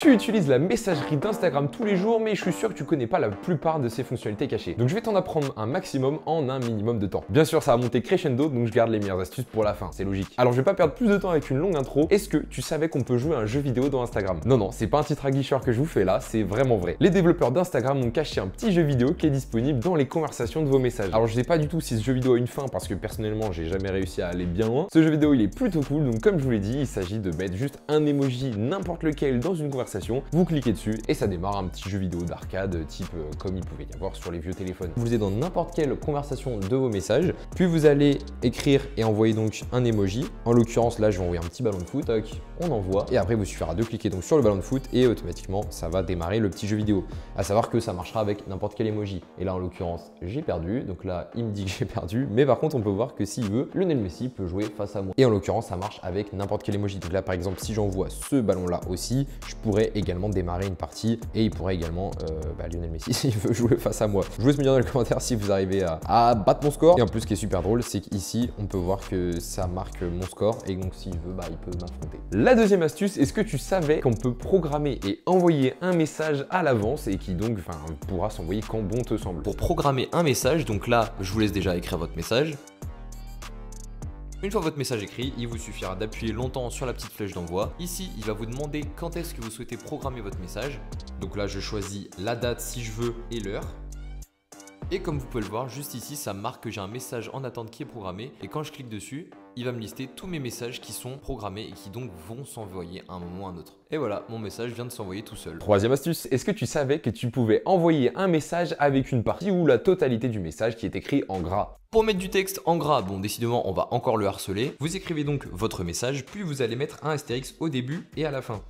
Tu utilises la messagerie d'Instagram tous les jours, mais je suis sûr que tu connais pas la plupart de ses fonctionnalités cachées. Donc je vais t'en apprendre un maximum en un minimum de temps. Bien sûr, ça va monter crescendo, donc je garde les meilleures astuces pour la fin, c'est logique. Alors je vais pas perdre plus de temps avec une longue intro. Est-ce que tu savais qu'on peut jouer à un jeu vidéo dans Instagram? Non, c'est pas un titre aguicheur que je vous fais là, c'est vraiment vrai. Les développeurs d'Instagram ont caché un petit jeu vidéo qui est disponible dans les conversations de vos messages. Alors je sais pas du tout si ce jeu vidéo a une fin parce que personnellement j'ai jamais réussi à aller bien loin. Ce jeu vidéo il est plutôt cool, donc comme je vous l'ai dit, il s'agit de mettre juste un emoji n'importe lequel dans une conversation. Vous cliquez dessus et ça démarre un petit jeu vidéo d'arcade type comme il pouvait y avoir sur les vieux téléphones. Vous êtes dans n'importe quelle conversation de vos messages, puis vous allez écrire et envoyer donc un emoji. En l'occurrence là je vais envoyer un petit ballon de foot, tac, on envoie et après il vous suffira de cliquer donc sur le ballon de foot et automatiquement ça va démarrer le petit jeu vidéo. À savoir que ça marchera avec n'importe quel emoji. Et là en l'occurrence j'ai perdu, donc là il me dit que j'ai perdu, mais par contre on peut voir que s'il veut, Lionel Messi peut jouer face à moi. Et en l'occurrence ça marche avec n'importe quel emoji. Donc là par exemple si j'envoie ce ballon là aussi, je pourrais également démarrer une partie et il pourrait également Lionel Messi s'il veut jouer face à moi. Je vous laisse me dire dans les commentaires si vous arrivez à battre mon score. Et en plus ce qui est super drôle c'est qu'ici on peut voir que ça marque mon score et donc s'il veut il peut m'affronter. La deuxième astuce, est-ce que tu savais qu'on peut programmer et envoyer un message à l'avance et qui donc pourra s'envoyer quand bon te semble? Pour programmer un message, donc là je vous laisse déjà écrire votre message. Une fois votre message écrit, il vous suffira d'appuyer longtemps sur la petite flèche d'envoi. Ici, il va vous demander quand est-ce que vous souhaitez programmer votre message. Donc là, je choisis la date si je veux et l'heure. Et comme vous pouvez le voir, juste ici, ça marque que j'ai un message en attente qui est programmé. Et quand je clique dessus, il va me lister tous mes messages qui sont programmés et qui donc vont s'envoyer à un moment ou à un autre. Et voilà, mon message vient de s'envoyer tout seul. Troisième astuce, est-ce que tu savais que tu pouvais envoyer un message avec une partie ou la totalité du message qui est écrit en gras? Pour mettre du texte en gras, bon décidément on va encore le harceler. Vous écrivez donc votre message, puis vous allez mettre un astérix au début et à la fin.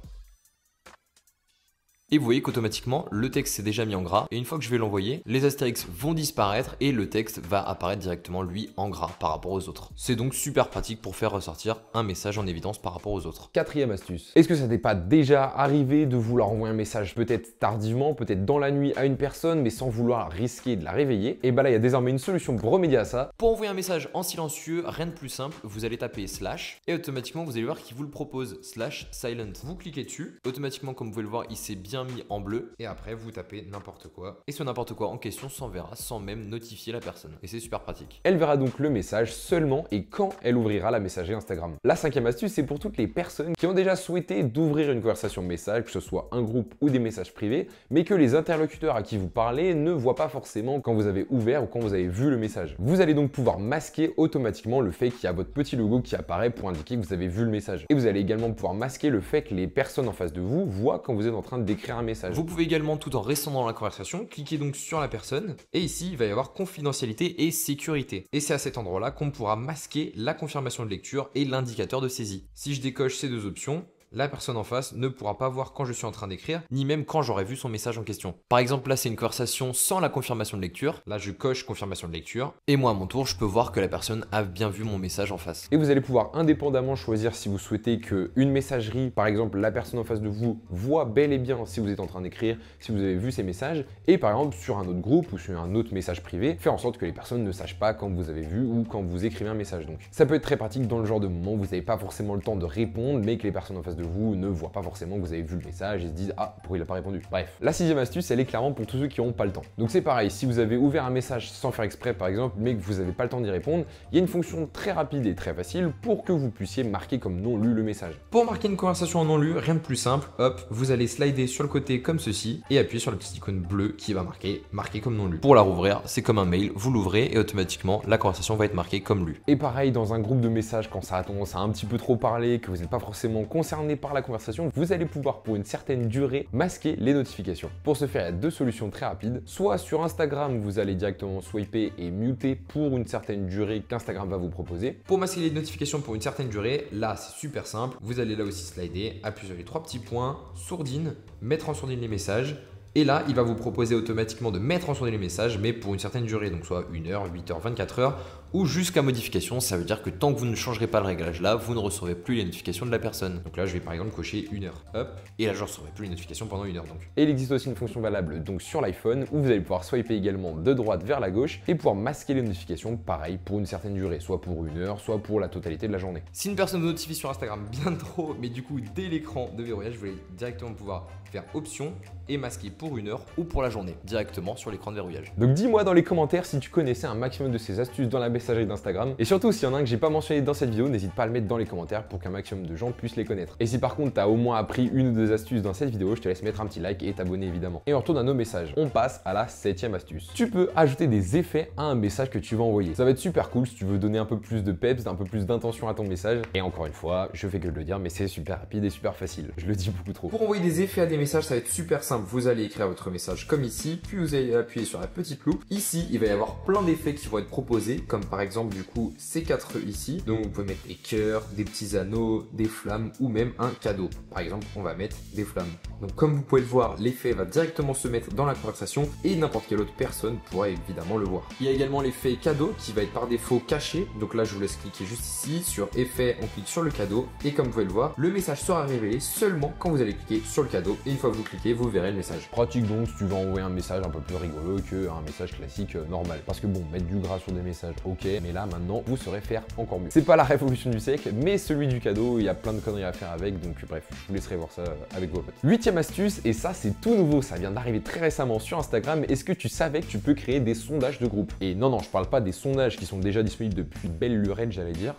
Et vous voyez qu'automatiquement, le texte s'est déjà mis en gras. Et une fois que je vais l'envoyer, les astérix vont disparaître et le texte va apparaître directement, lui, en gras par rapport aux autres. C'est donc super pratique pour faire ressortir un message en évidence par rapport aux autres. Quatrième astuce. Est-ce que ça t'est pas déjà arrivé de vouloir envoyer un message peut-être tardivement, peut-être dans la nuit à une personne, mais sans vouloir risquer de la réveiller? Et là, il y a désormais une solution pour remédier à ça. Pour envoyer un message en silencieux, rien de plus simple, vous allez taper slash et automatiquement, vous allez voir qu'il vous le propose, /silent. Vous cliquez dessus, automatiquement, comme vous pouvez le voir, il s'est bien mis en bleu et après vous tapez n'importe quoi et ce n'importe quoi en question s'enverra sans même notifier la personne et c'est super pratique. Elle verra donc le message seulement et quand elle ouvrira la messagerie Instagram. La cinquième astuce, c'est pour toutes les personnes qui ont déjà souhaité d'ouvrir une conversation message, que ce soit un groupe ou des messages privés, mais que les interlocuteurs à qui vous parlez ne voient pas forcément quand vous avez ouvert ou quand vous avez vu le message. Vous allez donc pouvoir masquer automatiquement le fait qu'il y a votre petit logo qui apparaît pour indiquer que vous avez vu le message. Et vous allez également pouvoir masquer le fait que les personnes en face de vous voient quand vous êtes en train d'écrire un message. Vous pouvez également, tout en restant dans la conversation, cliquer donc sur la personne et ici, il va y avoir confidentialité et sécurité. Et c'est à cet endroit-là qu'on pourra masquer la confirmation de lecture et l'indicateur de saisie. Si je décoche ces deux options, la personne en face ne pourra pas voir quand je suis en train d'écrire, ni même quand j'aurai vu son message en question. Par exemple, là, c'est une conversation sans la confirmation de lecture. Là, je coche confirmation de lecture. Et moi, à mon tour, je peux voir que la personne a bien vu mon message en face. Et vous allez pouvoir indépendamment choisir si vous souhaitez qu'une messagerie, par exemple, la personne en face de vous, voit bel et bien si vous êtes en train d'écrire, si vous avez vu ces messages. Et par exemple, sur un autre groupe ou sur un autre message privé, faire en sorte que les personnes ne sachent pas quand vous avez vu ou quand vous écrivez un message. Donc, ça peut être très pratique dans le genre de moment où vous n'avez pas forcément le temps de répondre, mais que les personnes en face de vous ne voient pas forcément que vous avez vu le message et se disent ah pourquoi il n'a pas répondu. Bref, la sixième astuce elle est clairement pour tous ceux qui n'ont pas le temps. Donc c'est pareil, si vous avez ouvert un message sans faire exprès par exemple mais que vous n'avez pas le temps d'y répondre, il y a une fonction très rapide et très facile pour que vous puissiez marquer comme non lu le message. Pour marquer une conversation en non lu, rien de plus simple, hop, vous allez slider sur le côté comme ceci et appuyer sur la petite icône bleue qui va marquer comme non lu. Pour la rouvrir, c'est comme un mail, vous l'ouvrez et automatiquement la conversation va être marquée comme lue. Et pareil dans un groupe de messages quand ça a tendance à un petit peu trop parler, que vous n'êtes pas forcément concerné par la conversation, vous allez pouvoir pour une certaine durée masquer les notifications. Pour ce faire, il y a deux solutions très rapides. Soit sur Instagram, vous allez directement swiper et muter pour une certaine durée qu'Instagram va vous proposer. Pour masquer les notifications pour une certaine durée, là c'est super simple. Vous allez là aussi slider, appuyer sur les trois petits points, sourdine, mettre en sourdine les messages. Et là, il va vous proposer automatiquement de mettre en sondé les messages, mais pour une certaine durée, donc soit 1 heure, 8 heures, 24 heures, ou jusqu'à modification. Ça veut dire que tant que vous ne changerez pas le réglage là, vous ne recevrez plus les notifications de la personne. Donc là, je vais par exemple cocher 1 heure, hop, et là, je ne recevrai plus les notifications pendant 1 heure donc. Et il existe aussi une fonction valable donc sur l'iPhone où vous allez pouvoir swiper également de droite vers la gauche et pouvoir masquer les notifications, pareil, pour une certaine durée, soit pour 1 heure, soit pour la totalité de la journée. Si une personne vous notifie sur Instagram bien trop, mais du coup, dès l'écran de verrouillage, vous allez directement pouvoir faire option et masquer pour 1 heure ou pour la journée, directement sur l'écran de verrouillage. Donc dis-moi dans les commentaires si tu connaissais un maximum de ces astuces dans la messagerie d'Instagram. Et surtout, s'il y en a un que j'ai pas mentionné dans cette vidéo, n'hésite pas à le mettre dans les commentaires pour qu'un maximum de gens puissent les connaître. Et si par contre tu as au moins appris une ou deux astuces dans cette vidéo, je te laisse mettre un petit like et t'abonner évidemment. Et on retourne à nos messages. On passe à la 7e astuce. Tu peux ajouter des effets à un message que tu vas envoyer. Ça va être super cool si tu veux donner un peu plus de peps, un peu plus d'intention à ton message. Et encore une fois, je fais que de le dire, mais c'est super rapide et super facile. Je le dis beaucoup trop. Pour envoyer des effets à des messages, ça va être super simple. Vous allez écrire votre message comme ici, puis vous allez appuyer sur la petite loupe. Ici, il va y avoir plein d'effets qui vont être proposés, comme par exemple du coup ces 4 ici. Donc vous pouvez mettre des cœurs, des petits anneaux, des flammes ou même un cadeau. Par exemple, on va mettre des flammes. Donc comme vous pouvez le voir, l'effet va directement se mettre dans la conversation et n'importe quelle autre personne pourra évidemment le voir. Il y a également l'effet cadeau qui va être par défaut caché. Donc là, je vous laisse cliquer juste ici sur effet, on clique sur le cadeau et comme vous pouvez le voir, le message sera révélé seulement quand vous allez cliquer sur le cadeau. Et une fois que vous cliquez, vous verrez le message. Pratique donc si tu veux envoyer un message un peu plus rigolo qu'un message classique normal. Parce que bon, mettre du gras sur des messages, ok, mais là maintenant, vous saurez faire encore mieux. C'est pas la révolution du siècle, mais celui du cadeau, il y a plein de conneries à faire avec, donc bref, je vous laisserai voir ça avec vos potes. 8e astuce, et ça c'est tout nouveau, ça vient d'arriver très récemment sur Instagram. Est-ce que tu savais que tu peux créer des sondages de groupe? Et non, je parle pas des sondages qui sont déjà disponibles depuis belle lurette, j'allais dire.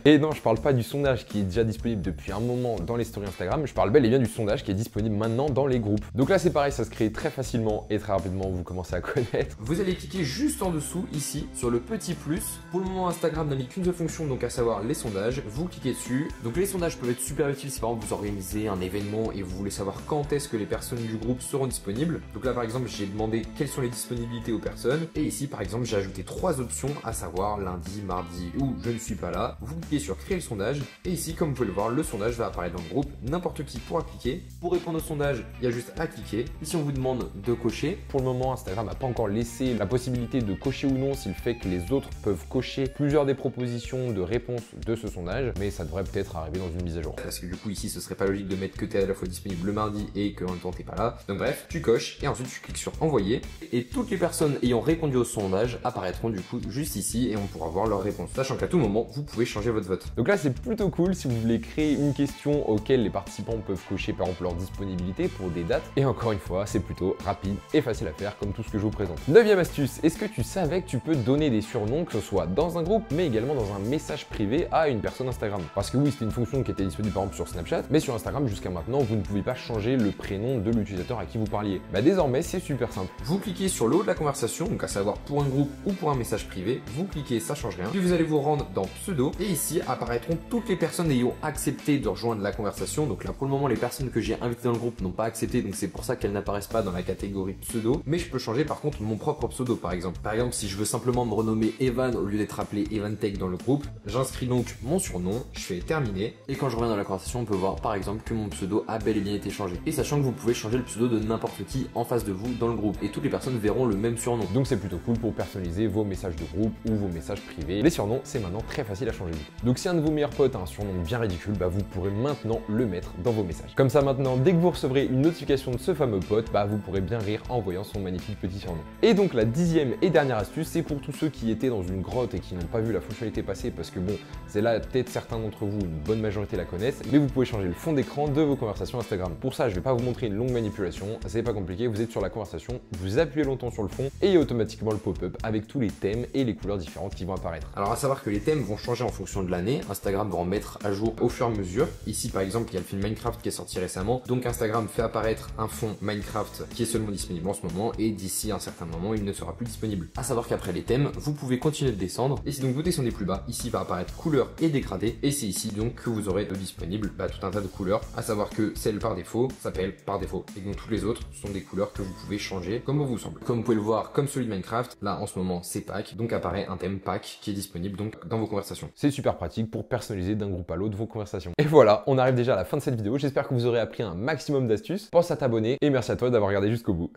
Et non, je parle pas du sondage qui est déjà disponible depuis un moment dans les stories Instagram, je parle bel et bien du sondage qui est disponible maintenant dans les groupes. Donc là c'est pareil, ça se crée très facilement et très rapidement, vous commencez à connaître. Vous allez cliquer juste en dessous ici sur le petit plus. Pour le moment, Instagram n'a mis qu'une seule fonction, donc à savoir les sondages. Vous cliquez dessus. Donc les sondages peuvent être super utiles si par exemple vous organisez un événement et vous voulez savoir quand est-ce que les personnes du groupe seront disponibles. Donc là par exemple, j'ai demandé quelles sont les disponibilités aux personnes et ici par exemple, j'ai ajouté 3 options à savoir lundi, mardi ou je ne suis pas là. Vous cliquez sur créer le sondage et ici comme vous pouvez le voir, le sondage va apparaître dans le groupe. N'importe qui pourra cliquer. Pour répondre au sondage, il y a juste à cliquer. Ici on vous demande de cocher. Pour le moment, Instagram n'a pas encore laissé la possibilité de cocher ou non s'il fait que les autres peuvent cocher plusieurs des propositions de réponse de ce sondage, mais ça devrait peut-être arriver dans une mise à jour. Parce que du coup ici ce serait pas logique de mettre que tu es à la fois disponible le mardi et que en même temps t'es pas là. Donc bref, tu coches et ensuite tu cliques sur envoyer et toutes les personnes ayant répondu au sondage apparaîtront du coup juste ici et on pourra voir leur réponse. Sachant qu'à tout moment vous pouvez changer votre vote. Donc là c'est plutôt cool si vous voulez créer une question auquel les participants peuvent cocher par exemple leur disponibilité pour des dates. Et encore une fois, c'est plutôt rapide et facile à faire comme tout ce que je vous présente. 9e astuce, est-ce que tu savais que tu peux donner des surnoms, que ce soit dans un groupe mais également dans un message privé à une personne Instagram? Parce que oui, c'était une fonction qui était disponible par exemple sur Snapchat, mais sur Instagram jusqu'à maintenant, vous ne pouvez pas changer le prénom de l'utilisateur à qui vous parliez. Bah désormais, c'est super simple. Vous cliquez sur le haut de la conversation, donc à savoir pour un groupe ou pour un message privé, vous cliquez, ça change rien. Puis vous allez vous rendre dans pseudo et ici apparaîtront toutes les personnes ayant accepté de rejoindre la conversation. Donc là pour le moment, les personnes que j'ai invitées dans le groupe n'ont pas accepté, donc c'est pour ça qu'elles n'apparaissent pas dans la catégorie pseudo. Mais je peux changer par contre mon propre pseudo par exemple. Par exemple, si je veux simplement me renommer Evan au lieu d'être appelé EvanTech dans le groupe, j'inscris donc mon surnom, je fais terminer. Et quand je reviens dans la conversation, on peut voir par exemple que mon pseudo a bel et bien été changé. Et sachant que vous pouvez changer le pseudo de n'importe qui en face de vous dans le groupe. Et toutes les personnes verront le même surnom. Donc c'est plutôt cool pour personnaliser vos messages de groupe ou vos messages privés. Les surnoms, c'est maintenant très facile à changer. Donc si un de vos meilleurs potes a un surnom bien ridicule, bah vous pourrez maintenant le mettre dans vos messages. Comme ça maintenant, dès que vous recevrez une notification de ce fameux pote, bah vous pourrez bien rire en voyant son magnifique petit surnom. Et donc la 10e et dernière astuce, c'est pour tous ceux qui étaient dans une grotte et qui n'ont pas vu la fonctionnalité passer, parce que bon, c'est là, peut-être certains d'entre vous, une bonne majorité la connaissent, mais vous pouvez changer le fond d'écran de vos conversations Instagram. Pour ça, je vais pas vous montrer une longue manipulation, c'est pas compliqué, vous êtes sur la conversation, vous appuyez longtemps sur le fond et il y a automatiquement le pop-up avec tous les thèmes et les couleurs différentes qui vont apparaître. Alors à savoir que les thèmes vont changer en fonction de l'année, Instagram va en mettre à jour au fur et à mesure. Ici par exemple, il y a le film Minecraft qui est sorti récemment, donc Instagram fait apparaître un fond Minecraft qui est seulement disponible en ce moment et d'ici un certain moment, il ne sera plus disponible. À savoir qu'après les thèmes, vous pouvez continuer de descendre et si donc vous descendez plus bas, ici va apparaître couleur et dégradé et c'est ici donc que vous aurez disponible tout un tas de couleurs. À savoir que celle par défaut s'appelle par défaut et donc toutes les autres sont des couleurs que vous pouvez changer comme vous semble. Comme vous pouvez le voir, comme celui de Minecraft, là en ce moment c'est pack, donc apparaît un thème pack qui est disponible donc dans vos conversations. C'est super pratique pour personnaliser d'un groupe à l'autre vos conversations. Et voilà, on arrive déjà à la fin de cette vidéo, j'espère que vous aurez appris un maximum d'astuces. Pense à t'abonner et merci à toi. à toi d'avoir regardé jusqu'au bout.